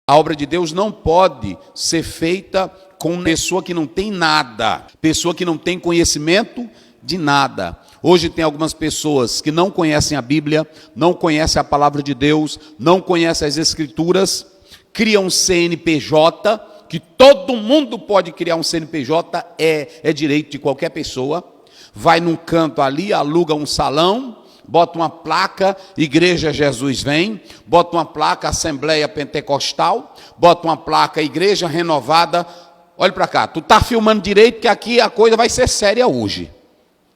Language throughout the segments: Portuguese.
A obra de Deus não pode ser feita com pessoa que não tem nada, pessoa que não tem conhecimento de nada. Hoje tem algumas pessoas que não conhecem a Bíblia, não conhecem a palavra de Deus, não conhecem as Escrituras, criam um CNPJ, que todo mundo pode criar um CNPJ, é direito de qualquer pessoa. Vai num canto ali, aluga um salão, bota uma placa, Igreja Jesus Vem, bota uma placa, Assembleia Pentecostal, bota uma placa, Igreja Renovada. Olha para cá, tu está filmando direito que aqui a coisa vai ser séria hoje.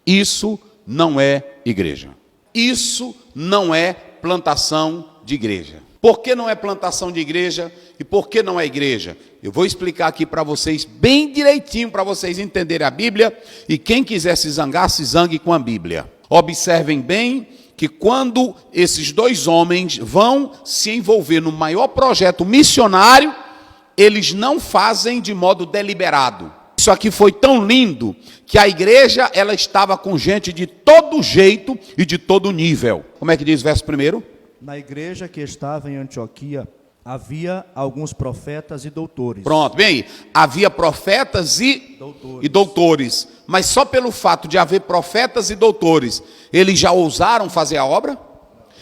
Isso não é igreja. Isso não é plantação de igreja. Por que não é plantação de igreja e por que não é igreja? Eu vou explicar aqui para vocês bem direitinho, para vocês entenderem a Bíblia, e quem quiser se zangar, se zangue com a Bíblia. Observem bem que quando esses dois homens vão se envolver no maior projeto missionário, eles não fazem de modo deliberado. Isso aqui foi tão lindo que a igreja ela estava com gente de todo jeito e de todo nível. Como é que diz o verso 1? Na igreja que estava em Antioquia, havia alguns profetas e doutores. Pronto, bem aí. Havia profetas e doutores. Mas só pelo fato de haver profetas e doutores, eles já ousaram fazer a obra?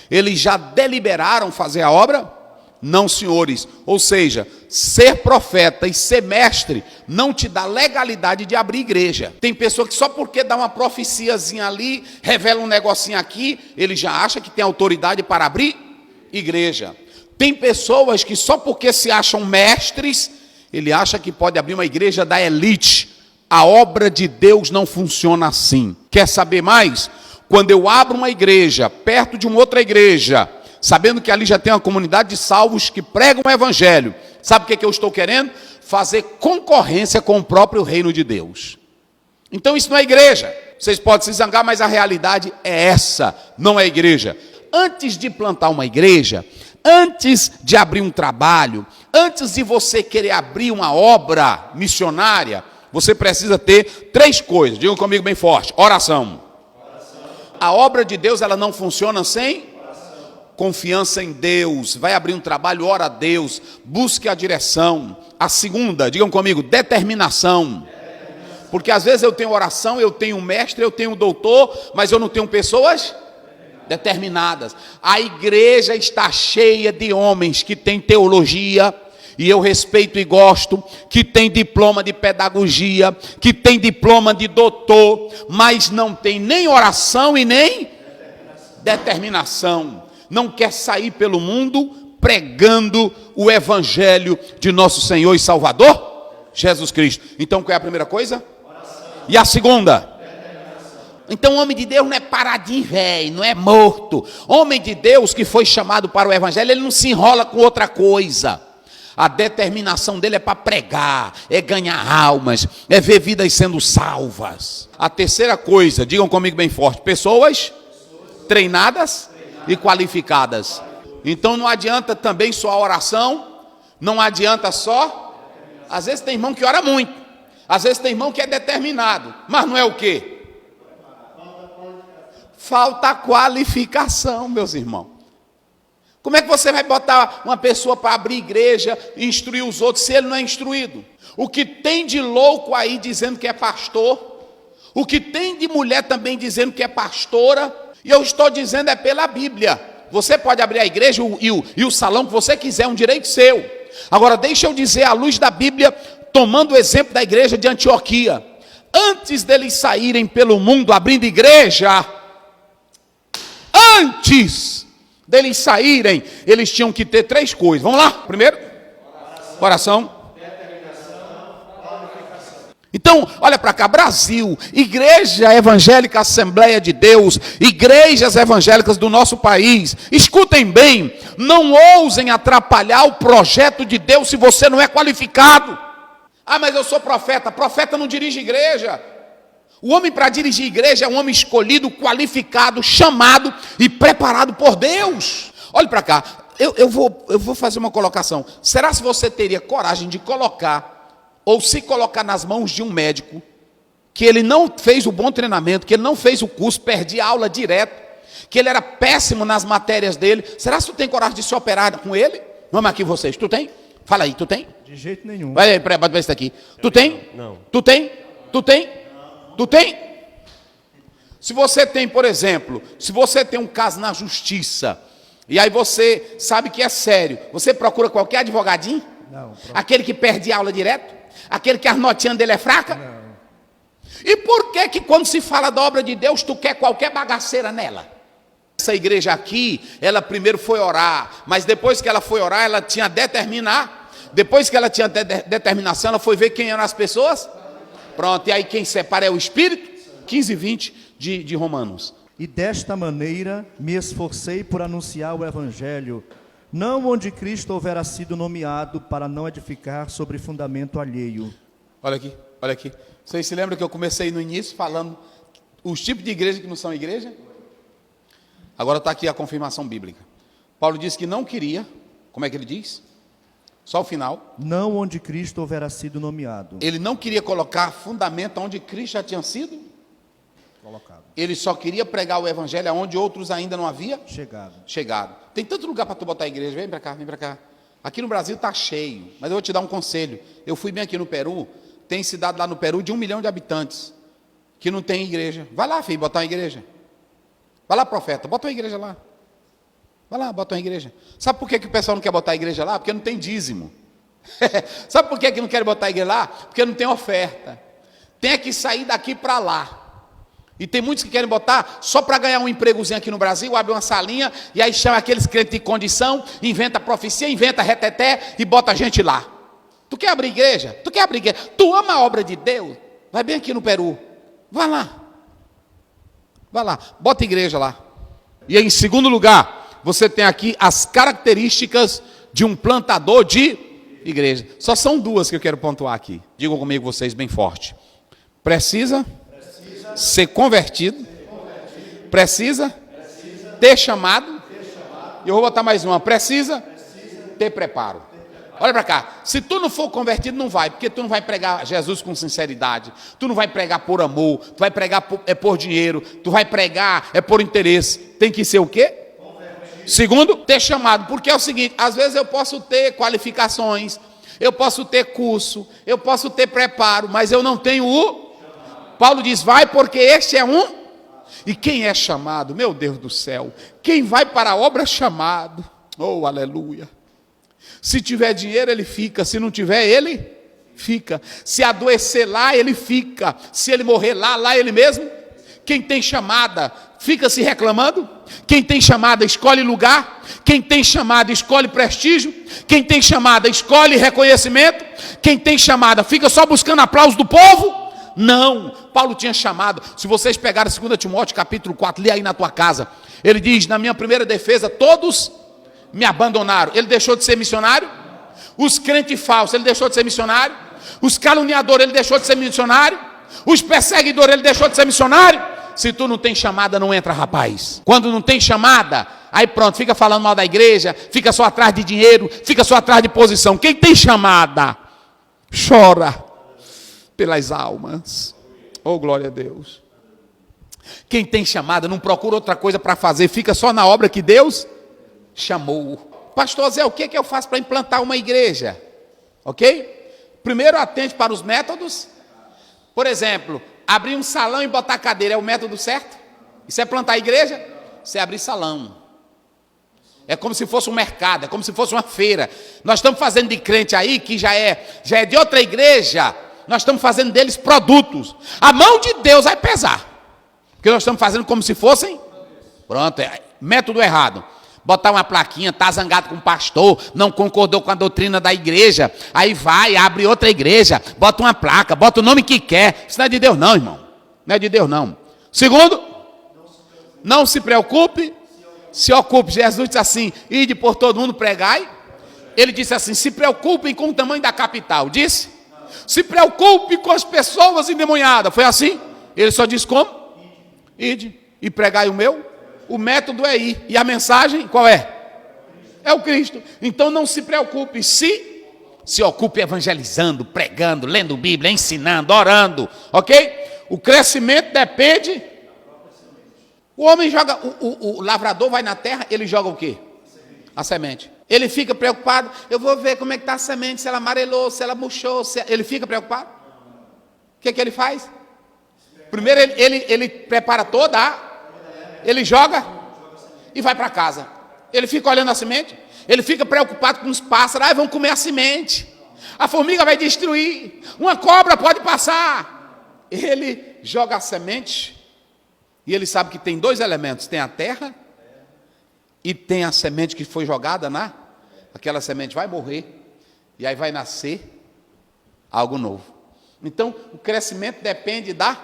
Eles já deliberaram fazer a obra? Não, senhores. Ou seja, ser profeta e ser mestre não te dá legalidade de abrir igreja. Tem pessoa que só porque dá uma profeciazinha ali, revela um negocinho aqui, ele já acha que tem autoridade para abrir igreja. Tem pessoas que só porque se acham mestres, ele acha que pode abrir uma igreja da elite. A obra de Deus não funciona assim. Quer saber mais? Quando eu abro uma igreja perto de uma outra igreja, sabendo que ali já tem uma comunidade de salvos que pregam o evangelho, sabe o que eu estou querendo? Fazer concorrência com o próprio reino de Deus. Então isso não é igreja. Vocês podem se zangar, mas a realidade é essa, não é igreja. Antes de plantar uma igreja, antes de abrir um trabalho, antes de você querer abrir uma obra missionária, você precisa ter 3 coisas. Digam comigo bem forte: oração. A obra de Deus ela não funciona sem confiança em Deus. Vai abrir um trabalho, ora a Deus, busque a direção. A segunda, digam comigo, determinação. Porque às vezes eu tenho oração, eu tenho um mestre, eu tenho um doutor, mas eu não tenho pessoas determinadas. A igreja está cheia de homens que têm teologia, e eu respeito e gosto, que tem diploma de pedagogia, que tem diploma de doutor, mas não tem nem oração e nem determinação. Não quer sair pelo mundo pregando o evangelho de nosso Senhor e Salvador, Jesus Cristo. Então qual é a primeira coisa? Oração. E a segunda? Então, homem de Deus não é paradinho, velho, não é morto. Homem de Deus que foi chamado para o evangelho, ele não se enrola com outra coisa. A determinação dele é para pregar, é ganhar almas, é ver vidas sendo salvas. A terceira coisa, digam comigo bem forte: pessoas treinadas e qualificadas. Então não adianta também só a oração, não adianta só. Às vezes tem irmão que ora muito, às vezes tem irmão que é determinado, mas não é o quê? Falta qualificação, meus irmãos. Como é que você vai botar uma pessoa para abrir igreja e instruir os outros se ele não é instruído? O que tem de louco aí dizendo que é pastor, o que tem de mulher também dizendo que é pastora, e eu estou dizendo é pela Bíblia. Você pode abrir a igreja e o salão que você quiser, é um direito seu. Agora deixa eu dizer à luz da Bíblia, tomando o exemplo da igreja de Antioquia. Antes deles saírem pelo mundo abrindo igreja, antes deles saírem, eles tinham que ter 3 coisas. Vamos lá? Primeiro, oração. Então, olha para cá, Brasil, Igreja Evangélica Assembleia de Deus, igrejas evangélicas do nosso país, escutem bem, não ousem atrapalhar o projeto de Deus se você não é qualificado. Ah, mas eu sou profeta. Profeta não dirige igreja. O homem para dirigir igreja é um homem escolhido, qualificado, chamado e preparado por Deus. Olhe para cá, eu vou fazer uma colocação. Será se você teria coragem de colocar, ou se colocar nas mãos de um médico, que ele não fez o bom treinamento, que ele não fez o curso, perdia aula direto, que ele era péssimo nas matérias dele, será que tu tem coragem de se operar com ele? Vamos aqui vocês, tu tem? Fala aí, tu tem? De jeito nenhum. Vai aí, bota ver isso aqui. Tu tem? Não. Tu tem? Tu tem? Tu tem? Se você tem, por exemplo, se você tem um caso na justiça, e aí você sabe que é sério, você procura qualquer advogadinho? Não. Aquele que perde aula direto? Aquele que as notinhas dele é fraca? Não. E por que quando se fala da obra de Deus, tu quer qualquer bagaceira nela? Essa igreja aqui, ela primeiro foi orar, mas depois que ela foi orar, ela tinha determinar. Depois que ela tinha determinação, ela foi ver quem eram as pessoas. Pronto, e aí quem separa é o Espírito. 15 e 20 de Romanos. E desta maneira me esforcei por anunciar o Evangelho, não onde Cristo houvera sido nomeado, para não edificar sobre fundamento alheio. Olha aqui, olha aqui. Vocês se lembram que eu comecei no início falando os tipos de igreja que não são igreja? Agora está aqui a confirmação bíblica. Paulo disse que não queria, como é que ele diz? Só o final. Não onde Cristo houvera sido nomeado. Ele não queria colocar fundamento onde Cristo já tinha sido Colocado. Ele só queria pregar o evangelho onde outros ainda não haviam chegado. Tem tanto lugar para tu botar a igreja. Vem para cá, vem para cá. Aqui no Brasil está cheio, mas eu vou te dar um conselho. Eu fui bem aqui no Peru, tem cidade lá no Peru de 1 milhão de habitantes, que não tem igreja. Vai lá, filho, botar uma igreja. Vai lá, profeta, bota uma igreja lá. Vai lá, bota uma igreja. Sabe por que o pessoal não quer botar a igreja lá? Porque não tem dízimo. Sabe por que não quer botar a igreja lá? Porque não tem oferta. Tem que sair daqui para lá. E tem muitos que querem botar só para ganhar um empregozinho aqui no Brasil, abre uma salinha, e aí chama aqueles crentes de condição, inventa profecia, inventa reteté e bota a gente lá. Tu quer abrir igreja? Tu quer abrir igreja? Tu ama a obra de Deus? Vai bem aqui no Peru. Vai lá. Vai lá, bota igreja lá. E em segundo lugar, você tem aqui as características de um plantador de igreja. Só são duas que eu quero pontuar aqui. Digam comigo vocês bem forte. Precisa ser convertido. Precisa ter chamado. E eu vou botar mais uma. Precisa ter preparo. Olha para cá. Se tu não for convertido, não vai. Porque tu não vai pregar Jesus com sinceridade. Tu não vai pregar por amor. Tu vai pregar por dinheiro. Tu vai pregar por interesse. Tem que ser o quê? Segundo, ter chamado. Porque é o seguinte. Às vezes eu posso ter qualificações. Eu posso ter curso. Eu posso ter preparo. Mas eu não tenho o... Paulo diz, vai porque este é um... E quem é chamado? Meu Deus do céu. Quem vai para a obra chamado. Oh, aleluia. Se tiver dinheiro, ele fica. Se não tiver, ele fica. Se adoecer lá, ele fica. Se ele morrer lá, lá ele mesmo. Quem tem chamada, fica se reclamando. Quem tem chamada, escolhe lugar. Quem tem chamada, escolhe prestígio. Quem tem chamada, escolhe reconhecimento. Quem tem chamada, fica só buscando aplauso do povo. Não, Paulo tinha chamado. Se vocês pegarem 2 Timóteo capítulo 4, lê aí na tua casa. Ele diz, na minha primeira defesa, todos me abandonaram. Ele deixou de ser missionário? Os crentes falsos, ele deixou de ser missionário? Os caluniadores, ele deixou de ser missionário? Os perseguidores, ele deixou de ser missionário? Se tu não tem chamada, não entra, rapaz. Quando não tem chamada, aí pronto, fica falando mal da igreja, fica só atrás de dinheiro, fica só atrás de posição. Quem tem chamada, chora pelas almas. Oh, glória a Deus. Quem tem chamada não procura outra coisa para fazer, fica só na obra que Deus chamou. Pastor Zé, o que eu faço para implantar uma igreja? Ok? Primeiro, atente para os métodos. Por exemplo, abrir um salão e botar cadeira é o método certo? Isso é plantar a igreja? Isso é abrir salão. É como se fosse um mercado, é como se fosse uma feira. Nós estamos fazendo de crente aí, que já é de outra igreja. Nós estamos fazendo deles produtos. A mão de Deus vai pesar. Porque nós estamos fazendo como se fossem... Pronto, método errado. Botar uma plaquinha, tá zangado com o pastor, não concordou com a doutrina da igreja. Aí vai, abre outra igreja, bota uma placa, bota o nome que quer. Isso não é de Deus não, irmão. Não é de Deus não. Segundo, não se preocupe, se ocupe. Jesus disse assim, ide por todo mundo, pregai. Ele disse assim, se preocupem com o tamanho da capital. Disse? Se preocupe com as pessoas endemoniadas. Foi assim? Ele só disse como? Ide e pregai o meu. O método é ir. E a mensagem qual é? É o Cristo. Então não se preocupe. Se ocupe evangelizando, pregando, lendo Bíblia, ensinando, orando. Ok? O crescimento depende. O homem joga, o lavrador vai na terra, ele joga o quê? A semente. Ele fica preocupado, eu vou ver como é que está a semente, se ela amarelou, se ela murchou, ele fica preocupado? O que é que ele faz? Primeiro ele prepara toda, ele joga e vai para casa. Ele fica olhando a semente, ele fica preocupado com os pássaros, vão comer a semente, a formiga vai destruir, uma cobra pode passar. Ele joga a semente e ele sabe que tem dois elementos, tem a terra e tem a semente que foi jogada aquela semente vai morrer e aí vai nascer algo novo. Então, o crescimento depende da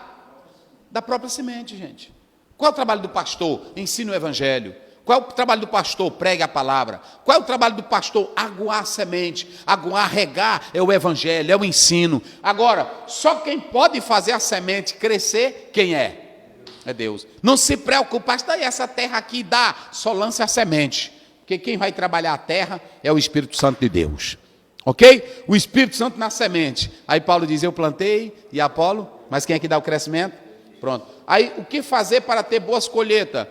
própria semente, gente. Qual é o trabalho do pastor? Ensina o evangelho. Qual é o trabalho do pastor? Pregue a palavra. Qual é o trabalho do pastor? Aguar a semente. Aguar, regar é o evangelho, é o ensino. Agora, só quem pode fazer a semente crescer, quem é? É Deus. Não se preocupe, daí essa terra aqui dá, só lance a semente. Porque quem vai trabalhar a terra é o Espírito Santo de Deus. Ok? O Espírito Santo na semente. Aí Paulo diz, eu plantei e Apolo, mas quem é que dá o crescimento? Pronto. Aí, o que fazer para ter boas colheitas?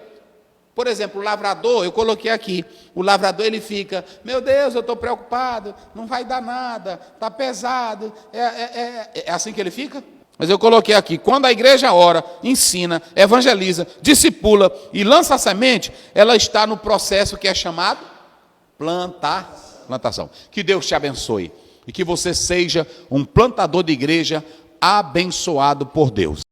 Por exemplo, o lavrador, eu coloquei aqui, o lavrador ele fica, meu Deus, eu estou preocupado, não vai dar nada, está pesado, é assim que ele fica? Mas eu coloquei aqui, quando a igreja ora, ensina, evangeliza, discipula e lança a semente, ela está no processo que é chamado plantação. Que Deus te abençoe e que você seja um plantador de igreja abençoado por Deus.